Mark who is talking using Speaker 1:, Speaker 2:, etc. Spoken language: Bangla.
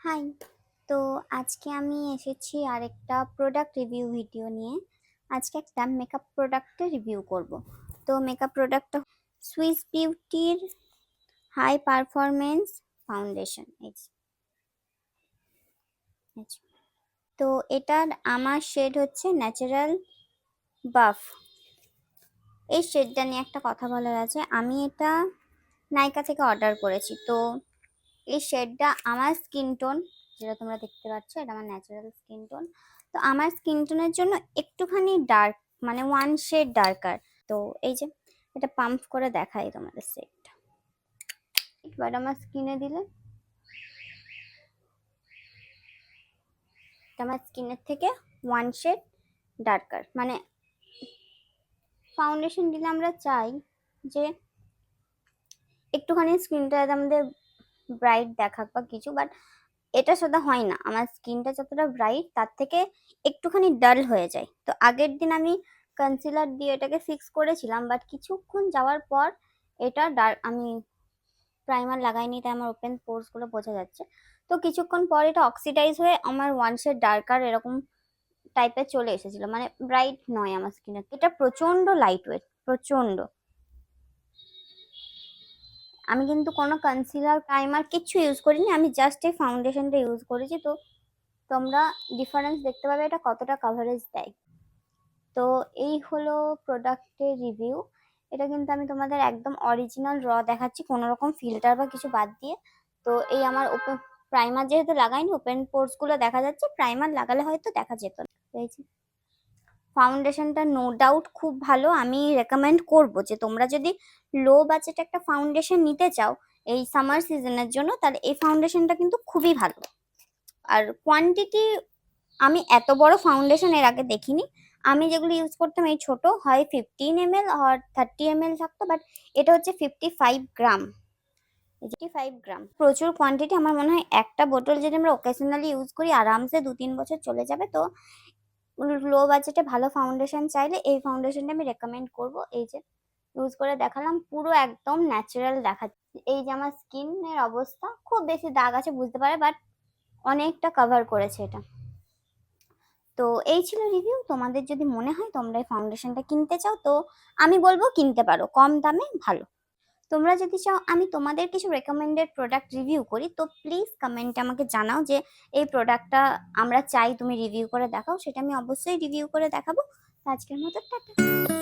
Speaker 1: হাই। তো আজকে আমি এসেছি আরেকটা প্রোডাক্ট রিভিউ ভিডিও নিয়ে। আজকে একটা মেকআপ প্রোডাক্টের রিভিউ করব। তো মেকআপ প্রোডাক্টটা সুইস বিউটির হাই পারফরমেন্স ফাউন্ডেশন। তো এটার আমার শেড হচ্ছে ন্যাচারাল বাফ। এই শেডটা নিয়ে একটা কথা বলার আছে। আমি এটা নাইকা থেকে অর্ডার করেছি। তো এই শেডটা আমার স্কিন টোন, যেটা তোমরা দেখতে পাচ্ছ, এটা আমার ন্যাচারাল স্কিন টোন। তো আমার স্কিন টোনের জন্য একটুখানি ডার্ক, মানে ওয়ান শেড ডার্কার। তো এই যে এটা পাম্প করে দেখাই তোমাদের শেডটা। এবার আমার স্কিনে দিলে আমার স্কিনের থেকে ওয়ান শেড ডার্কার। মানে ফাউন্ডেশন দিলে আমরা চাই যে একটুখানি স্কিনটা আমাদের ব্রাইট দেখাক বা কিছু, বাট এটা সাদা হয় না। আমার স্কিনটা যতটা ব্রাইট তার থেকে একটুখানি ডাল হয়ে যায়। তো আগের দিন আমি কনসিলার দিয়ে এটাকে ফিক্স করেছিলাম, বাট কিছুক্ষণ যাওয়ার পর এটা ডার্ক, আমি প্রাইমার লাগাইনি তাই আমার ওপেন পোর্স গুলো বোঝা যাচ্ছে। তো কিছুক্ষণ পর এটা অক্সিডাইজ হয়ে আমার ওয়ান শেড ডার্কার এরকম টাইপের চলে এসেছিল, মানে ব্রাইট নয় আমার স্কিনে। এটা প্রচন্ড লাইট ওয়েট, প্রচন্ড। আমি কিন্তু কোনো কনসিলার প্রাইমার কিছু ইউজ করিনি, আমি জাস্ট এই ফাউন্ডেশনটা ইউজ করেছি। তো তোমরা ডিফারেন্স দেখতে পাবে এটা কতটা কভারেজ দেয়। তো এই হলো প্রোডাক্টের রিভিউ। এটা কিন্তু আমি তোমাদের একদম অরিজিনাল দেখাচ্ছি, কোনো রকম ফিল্টার বা কিছু বাদ দিয়ে। তো এই আমার ওপেন প্রাইমার যেহেতু লাগাইনি, ওপেন পোর্স গুলো দেখা যাচ্ছে, প্রাইমার লাগালে হয়তো দেখা যেত না। ফাউন্ডেশনটা নো ডাউট খুব ভালো। আমি রেকমেন্ড করব যে তোমরা যদি লো বাজেট একটা ফাউন্ডেশন নিতে চাও এই সামার সিজনের জন্য, তাহলে এই ফাউন্ডেশনটা কিন্তু খুবই ভালো। আর কোয়ান্টিটি, আমি এত বড় ফাউন্ডেশন এর আগে দেখিনি। আমি যেগুলো ইউজ করতাম এই ছোট, হয় 15 ml আর 30 ml থাকতো, বাট এটা হচ্ছে 55 গ্রাম। 55 গ্রাম প্রচুর কোয়ান্টিটি। আমার মনে হয় একটা বোতল যদি আমরা ওকেশনালি ইউজ করি আরামসে 2-3 বছর চলে যাবে। তো লো বাজেটে ভালো ফাউন্ডেশন চাইলে এই ফাউন্ডেশনটা আমি রেকমেন্ড করব। এই যে ইউজ করে দেখালাম, পুরো একদম ন্যাচারাল দেখাচ্ছে। এই যে আমার স্কিনের অবস্থা, খুব বেশি দাগ আছে বুঝতে পারে, বাট অনেকটা কভার করেছে এটা। তো এই ছিল রিভিউ। তোমাদের যদি মনে হয় তোমরা এই ফাউন্ডেশনটা কিনতে চাও, তো আমি বলবো কিনতে পারো, কম দামে ভালো। তোমরা যদি চাও আমি তোমাদের কিছু রেকমেন্ডেড প্রোডাক্ট রিভিউ করি, তো প্লিজ কমেন্টে আমাকে জানাও যে এই প্রোডাক্টটা আমরা চাই তুমি রিভিউ করে দেখাও, সেটা আমি অবশ্যই রিভিউ করে দেখাবো। আজকের মতো টাটা।